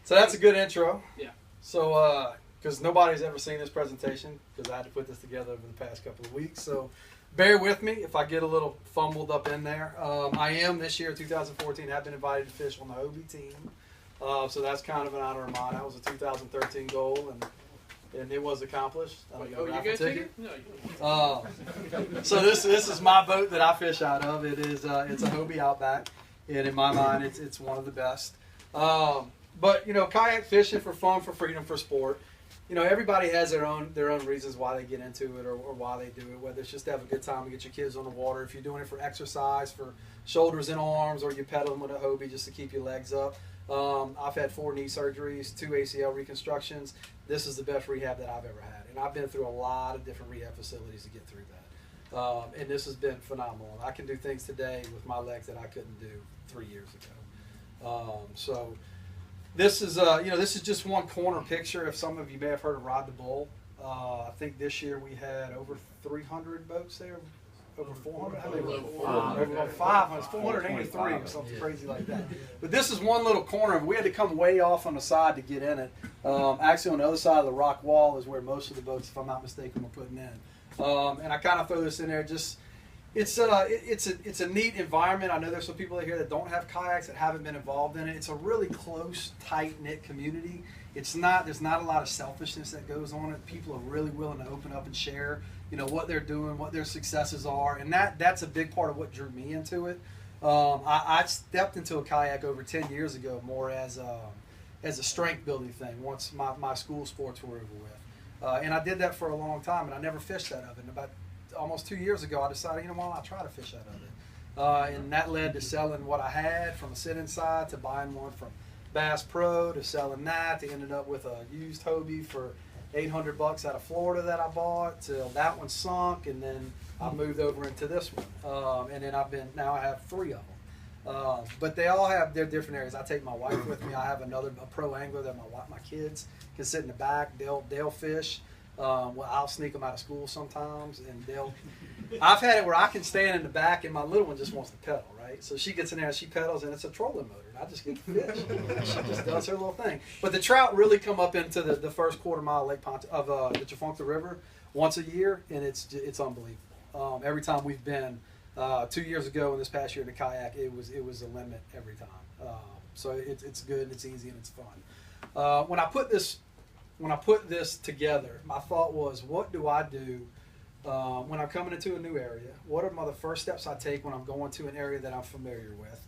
So that's a good intro. Yeah. So, because nobody's ever seen this presentation, because I had to put this together over the past couple of weeks. So, bear with me if I get a little fumbled up in there. I am this year, 2014, have been invited to fish on the Hobie team. So that's kind of an honor of mine. That was a 2013 goal, and it was accomplished. Oh, you got a ticket? No, you so this is my boat that I fish out of. It is it's a Hobie Outback, and in my mind, it's one of the best. But you know, kayak fishing for fun, for freedom, for sport. You know, everybody has their own reasons why they get into it or why they do it. Whether it's just to have a good time to get your kids on the water, if you're doing it for exercise, for shoulders and arms, or you're pedaling with a Hobie just to keep your legs up. I've had 4 knee surgeries, 2 ACL reconstructions. This is the best rehab that I've ever had, and I've been through a lot of different rehab facilities to get through that. And this has been phenomenal. I can do things today with my legs that I couldn't do 3 years ago. So. This is this is just one corner picture. If some of you may have heard of Ride the Bull, I think this year we had over 300 boats there, over 400. How many? Over 500. It's 483 or something crazy like that. But this is one little corner. We had to come way off on the side to get in it. Actually, on the other side of the rock wall is where most of the boats, if I'm not mistaken, were putting in. And I kind of throw this in there just. It's a neat environment. I know there's some people here that don't have kayaks, that haven't been involved in it. It's a really close, tight-knit community. There's not a lot of selfishness that goes on. People are really willing to open up and share, you know, what they're doing, what their successes are, and that's a big part of what drew me into it. I stepped into a kayak over 10 years ago more as a strength building thing once my school sports were over with. And I did that for a long time, and I never fished out of it. And about almost 2 years ago, I decided, you know what, I'll try to fish out of it. And that led to selling what I had from a sit-in side to buying one from Bass Pro to selling that to ended up with a used Hobie for $800 out of Florida that I bought till that one sunk, and then I moved over into this one. And then now I have 3 of them. But they all have their different areas. I take my wife with me. I have a pro angler that my kids can sit in the back. They'll fish. Well, I'll sneak them out of school sometimes, and I've had it where I can stand in the back, and my little one just wants to pedal, right? So she gets in there and she pedals, and it's a trolling motor, and I just get to fish. She just does her little thing. But the trout really come up into the first quarter-mile Lake of the Tchefuncte River once a year, and it's unbelievable. Every time we've been, 2 years ago and this past year in the kayak, it was a limit every time. So it's good, it's easy, and it's fun. When I put this together, my thought was, what do I do when I'm coming into a new area? What are the first steps I take when I'm going to an area that I'm familiar with?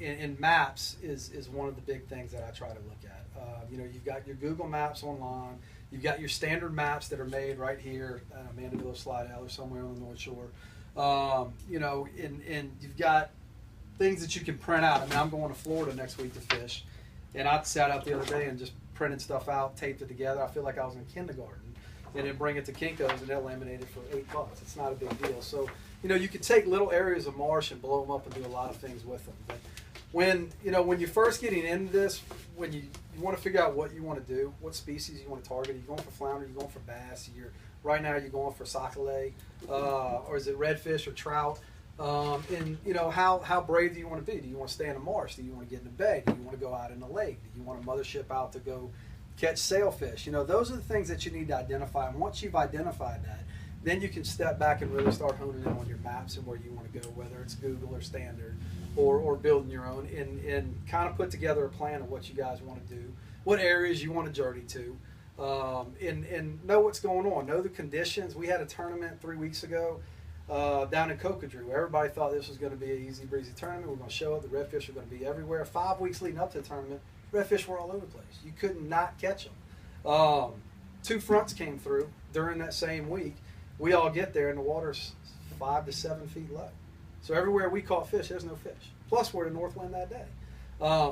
And maps is one of the big things that I try to look at. You know, you've got your Google Maps online. You've got your standard maps that are made right here, Mandeville, Slidell, or somewhere on the North Shore. You know, and you've got things that you can print out. I mean, I'm going to Florida next week to fish, and I sat out the other day and just printed stuff out, taped it together. I feel like I was in kindergarten, and then bring it to Kinko's and they'll laminate it for $8. It's not a big deal. So, you know, you could take little areas of marsh and blow them up and do a lot of things with them. But when you're first getting into this, when you want to figure out what you want to do, what species you want to target, are you going for flounder, are you going for bass, right now you're going for sockeye, or is it redfish or trout? And you know, how brave do you want to be? Do you want to stay in the marsh? Do you want to get in the bay? Do you want to go out in the lake? Do you want a mothership out to go catch sailfish? You know, those are the things that you need to identify. And once you've identified that, then you can step back and really start honing in on your maps and where you want to go, whether it's Google or standard or building your own, and kind of put together a plan of what you guys want to do, what areas you want to journey to, and know what's going on, know the conditions. We had a tournament 3 weeks ago down in Cocodrie, where everybody thought this was going to be an easy breezy tournament. We're going to show up. The redfish are going to be everywhere. 5 weeks leading up to the tournament, redfish were all over the place. You could not catch them. 2 fronts came through during that same week. We all get there and the water's 5 to 7 feet low. So everywhere we caught fish, there's no fish. Plus we're in Northland that day.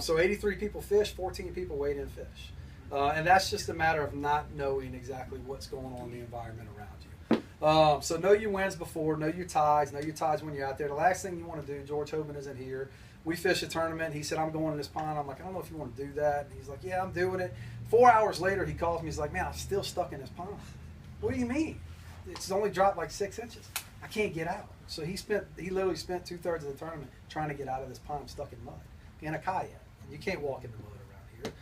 So 83 people fished, 14 people weighed in fish. And that's just a matter of not knowing exactly what's going on in the environment around you. So know your winds before, know your tides when you're out there. The last thing you want to do, George Hoban isn't here. We fished a tournament. He said, I'm going in this pond. I'm like, I don't know if you want to do that. And he's like, yeah, I'm doing it. 4 hours later, he calls me. He's like, man, I'm still stuck in this pond. What do you mean? It's only dropped like 6 inches. I can't get out. So he literally spent 2/3 of the tournament trying to get out of this pond stuck in mud in a kayak. And you can't walk in the mud around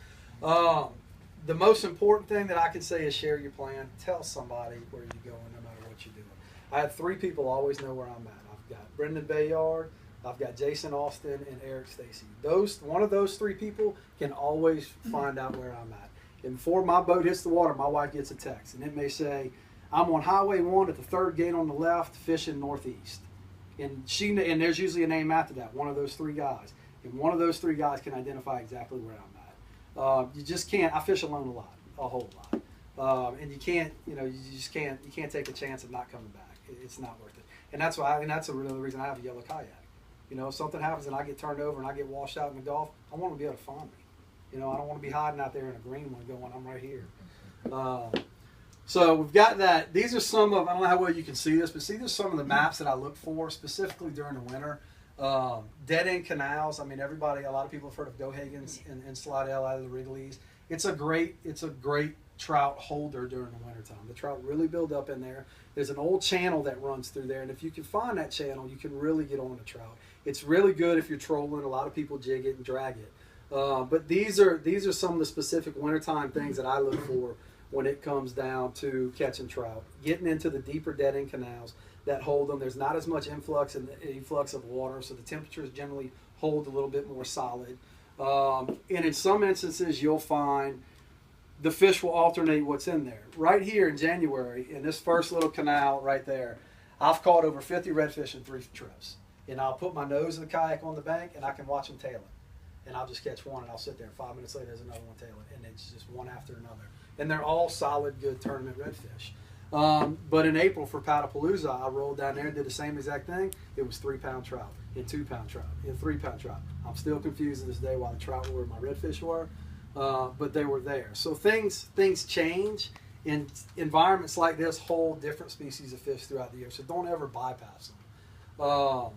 The most important thing that I can say is share your plan. Tell somebody where you're going, no matter what you're doing. I have 3 people always know where I'm at. I've got Brendan Bayard, I've got Jason Austin, and Eric Stacy. One of those 3 people can always find out where I'm at. And before my boat hits the water, my wife gets a text, and it may say, "I'm on Highway 1 at the 3rd gate on the left, fishing northeast." And there's usually a name after that, one of those 3 guys. And one of those 3 guys can identify exactly where I'm at. You just can't. I fish alone a whole lot, and you can't. You just can't. You can't take a chance of not coming back. It's not worth it. And that's why. And that's another reason I have a yellow kayak. If something happens and I get turned over and I get washed out in the Gulf, I want to be able to find me. I don't want to be hiding out there in a green one going, "I'm right here." So we've got that. These are some of. I don't know how well you can see this, but see, there's some of the maps that I look for specifically during the winter. Dead end canals. I mean, a lot of people have heard of Gohagen's and Slidell out of the Wrigley's. It's a great trout holder during the wintertime. The trout really build up in there. There's an old channel that runs through there, and if you can find that channel, you can really get on the trout. It's really good if you're trolling. A lot of people jig it and drag it. But these are some of the specific wintertime things that I look for when it comes down to catching trout. Getting into the deeper dead end canals that hold them. There's not as much influx of water, so the temperatures generally hold a little bit more solid. And in some instances, you'll find the fish will alternate what's in there. Right here in January, in this first little canal right there, I've caught over 50 redfish in 3 trips. And I'll put my nose in the kayak on the bank, and I can watch them tailing. And I'll just catch one, and I'll sit there. 5 minutes later, there's another one tailing, and it's just one after another. And they're all solid, good tournament redfish. But in April for Powderpalooza, I rolled down there and did the same exact thing. It was 3-pound trout, and 2-pound trout, and 3-pound trout. I'm still confused to this day why the trout were where my redfish were, but they were there. So things change, and environments like this hold different species of fish throughout the year. So don't ever bypass them.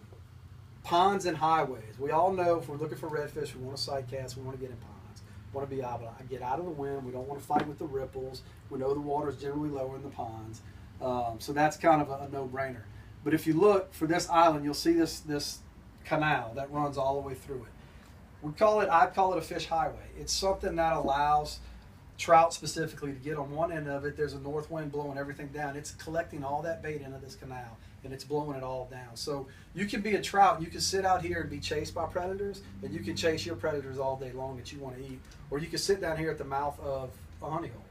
Ponds and highways. We all know if we're looking for redfish, we want to sight cast, we want to get in ponds. We want to be able to get out of the wind. We don't want to fight with the ripples. We know the water is generally lower in the ponds. So that's kind of a no-brainer. But if you look for this island, you'll see this canal that runs all the way through it. I'd call it a fish highway. It's something that allows trout specifically to get on one end of it. There's a north wind blowing everything down. It's collecting all that bait into this canal, and it's blowing it all down. So you can be a trout, you can sit out here and be chased by predators, and you can chase your predators all day long that you want to eat. Or you can sit down here at the mouth of a honey hole.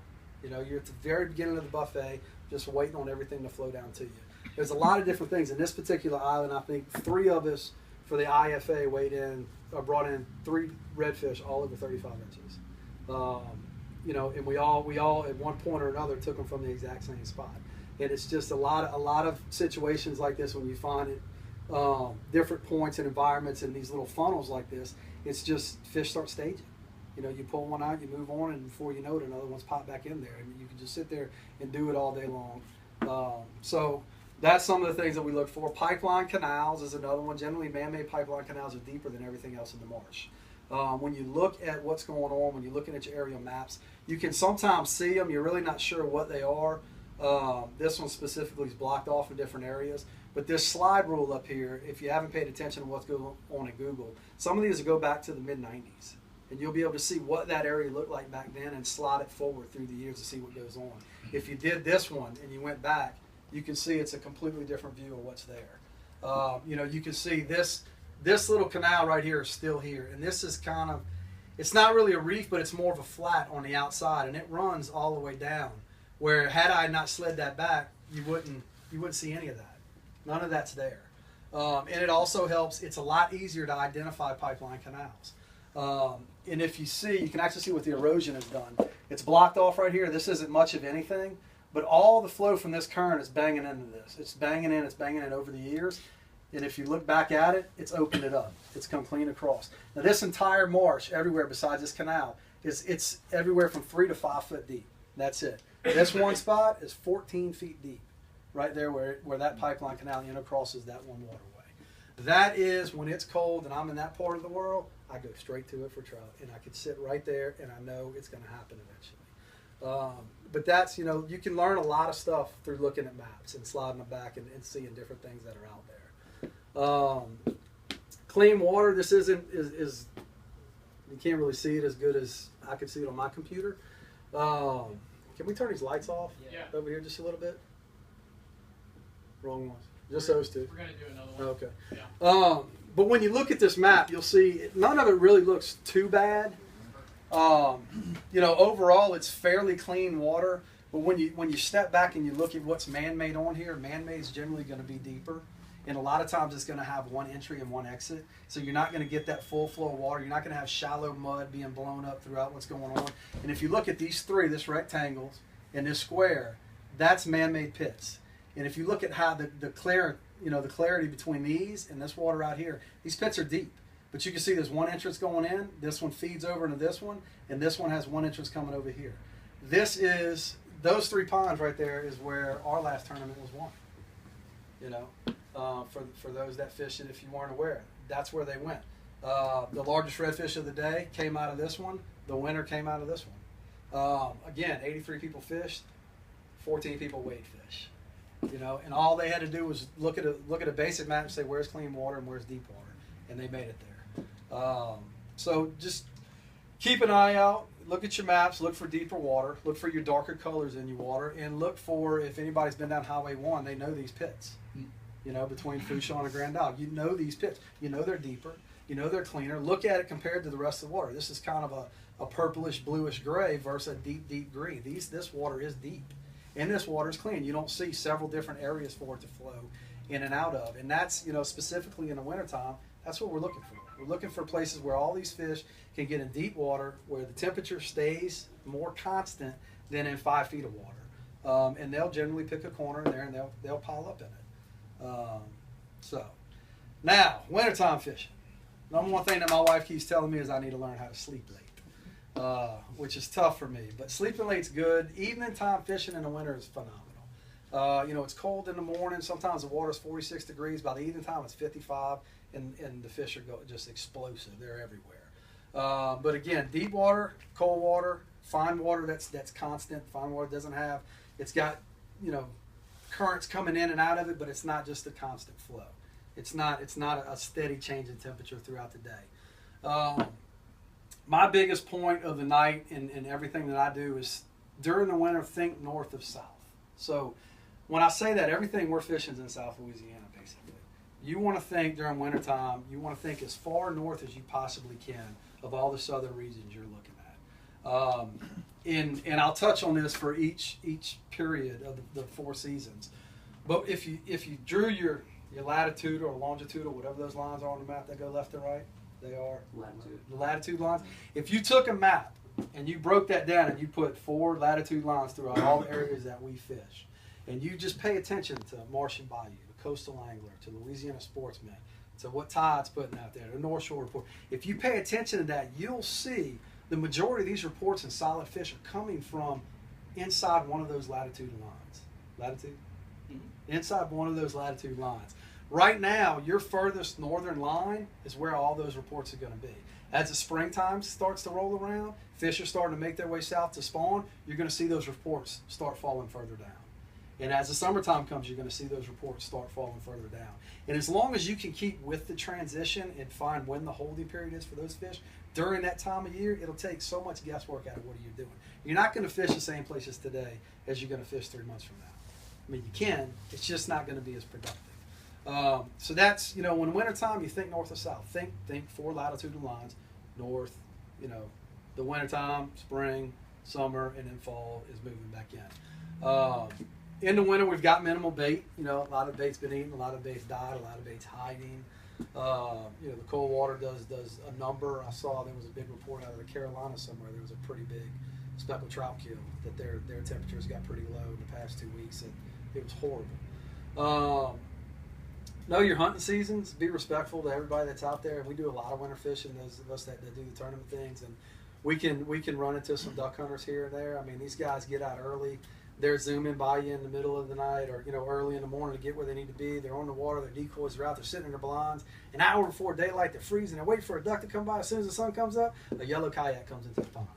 You're at the very beginning of the buffet, just waiting on everything to flow down to you. There's a lot of different things. In this particular island, I think 3 of us for the IFA brought in 3 redfish all over 35 inches. And we all at one point or another took them from the exact same spot. And it's just a lot of situations like this when you find it, different points and environments in these little funnels like this. It's just fish start staging. You pull one out, you move on, and before you know it, another one's popped back in there, and you can just sit there and do it all day long. So that's some of the things that we look for. Pipeline canals is another one. Generally, man-made pipeline canals are deeper than everything else in the marsh. When you look at what's going on, when you're looking at your aerial maps, you can sometimes see them. You're really not sure what they are. This one specifically is blocked off in different areas. But this slide rule up here, if you haven't paid attention to what's going on in Google, some of these go back to the mid-90s. And you'll be able to see what that area looked like back then and slide it forward through the years to see what goes on. If you did this one and you went back, you can see it's a completely different view of what's there. You can see this little canal right here is still here. And this is kind of, it's not really a reef, but it's more of a flat on the outside. And it runs all the way down. Where had I not slid that back, you wouldn't see any of that. None of that's there. And it also helps, it's a lot easier to identify pipeline canals. And if you see, you can actually see what the erosion has done. It's blocked off right here. This isn't much of anything, but all the flow from this current is banging into this. It's banging in over the years. And if you look back at it, it's opened it up. It's come clean across. Now this entire marsh, everywhere besides this canal, it's everywhere from 3 to 5 foot deep. That's it. This one spot is 14 feet deep, right there where that pipeline canal crosses that one waterway. That is when it's cold and I'm in that part of the world, I go straight to it for trout, and I can sit right there and I know it's going to happen eventually. But that's, you can learn a lot of stuff through looking at maps and sliding them back and seeing different things that are out there. Clean water, this is You can't really see it as good as I can see it on my computer. Can we turn these lights off over here just a little bit? Wrong ones. Just those two. We're going to do another one. Okay. Yeah. But when you look at this map, you'll see none of it really looks too bad. Overall, it's fairly clean water. But when you step back and you look at what's man-made on here, man-made is generally going to be deeper. And a lot of times it's going to have one entry and one exit. So you're not going to get that full flow of water. You're not going to have shallow mud being blown up throughout what's going on. And if you look at these three, this rectangle and this square, that's man-made pits. And if you look at how the clarity between these and this water out here, these pits are deep. But you can see there's one entrance going in, this one feeds over into this one, and this one has one entrance coming over here. Those three ponds right there is where our last tournament was won. For those that fished it, if you weren't aware, that's where they went. The largest redfish of the day came out of this one. The winner came out of this one. Again, 83 people fished, 14 people weighed fish. And all they had to do was look at a basic map and say where's clean water and where's deep water, and they made it there. So just keep an eye out. Look at your maps. Look for deeper water. Look for your darker colors in your water, and look for if anybody's been down Highway 1, they know these pits. Between Fouchon and Grand Isle, you know these pits. You know they're deeper. You know they're cleaner. Look at it compared to the rest of the water. This is kind of a purplish, bluish gray versus a deep, deep green. This water is deep, and this water is clean. You don't see several different areas for it to flow in and out of, and that's specifically in the wintertime. That's what we're looking for. We're looking for places where all these fish can get in deep water, where the temperature stays more constant than in 5 feet of water, and they'll generally pick a corner in there and they'll pile up in it. Now, wintertime fishing. Number one thing that my wife keeps telling me is I need to learn how to sleep late, which is tough for me. But sleeping late's good. Evening time fishing in the winter is phenomenal. It's cold in the morning. Sometimes the water's 46 degrees. By the evening time, it's 55, and the fish are just explosive. They're everywhere. But again, deep water, cold water, fine water that's constant. Fine water it's got currents coming in and out of it, but it's not just a constant flow. It's not a steady change in temperature throughout the day. My biggest point of the night in everything that I do is during the winter, think north of south. So when I say that, everything we're fishing is in South Louisiana, basically. You want to think during wintertime, you want to think as far north as you possibly can of all the southern regions you're looking at. And I'll touch on this for each period of the 4 seasons. But if you drew your latitude or longitude or whatever those lines are on the map that go left and right, they are the latitude lines. If you took a map and you broke that down and you put 4 latitude lines throughout all the areas that we fish, and you just pay attention to Marsh and Bayou, the Coastal Angler, to Louisiana Sportsman, to what Tide's putting out there, the North Shore Report. If you pay attention to that, you'll see the majority of these reports and solid fish are coming from inside one of those latitude lines. Latitude? Mm-hmm. Inside one of those latitude lines. Right now, your furthest northern line is where all those reports are going to be. As the springtime starts to roll around, fish are starting to make their way south to spawn, you're going to see those reports start falling further down. And as the summertime comes, you're going to see those reports start falling further down. And as long as you can keep with the transition and find when the holding period is for those fish, during that time of year, it'll take so much guesswork out of what you're doing. You're not going to fish the same places today as you're going to fish 3 months from now. I mean, you can, it's just not going to be as productive. So that's, when wintertime, you think north or south. Think 4 latitudinal lines, north, the wintertime, spring, summer, and then fall is moving back in. In the winter, we've got minimal bait. A lot of bait's been eaten, a lot of bait's died, a lot of bait's hiding. The cold water does a number. I saw there was a big report out of the Carolinas somewhere. There was a pretty big speckled trout kill that their temperatures got pretty low in the past 2 weeks, and it was horrible. Know your hunting seasons. Be respectful to everybody that's out there. We do a lot of winter fishing. Those of us that do the tournament things, and we can run into some duck hunters here and there. I mean, these guys get out early. They're zooming by you in the middle of the night or early in the morning to get where they need to be. They're on the water. Their decoys are out. They're sitting in their blinds. An hour before daylight, they're freezing. They're waiting for a duck to come by. As soon as the sun comes up, a yellow kayak comes into the pond.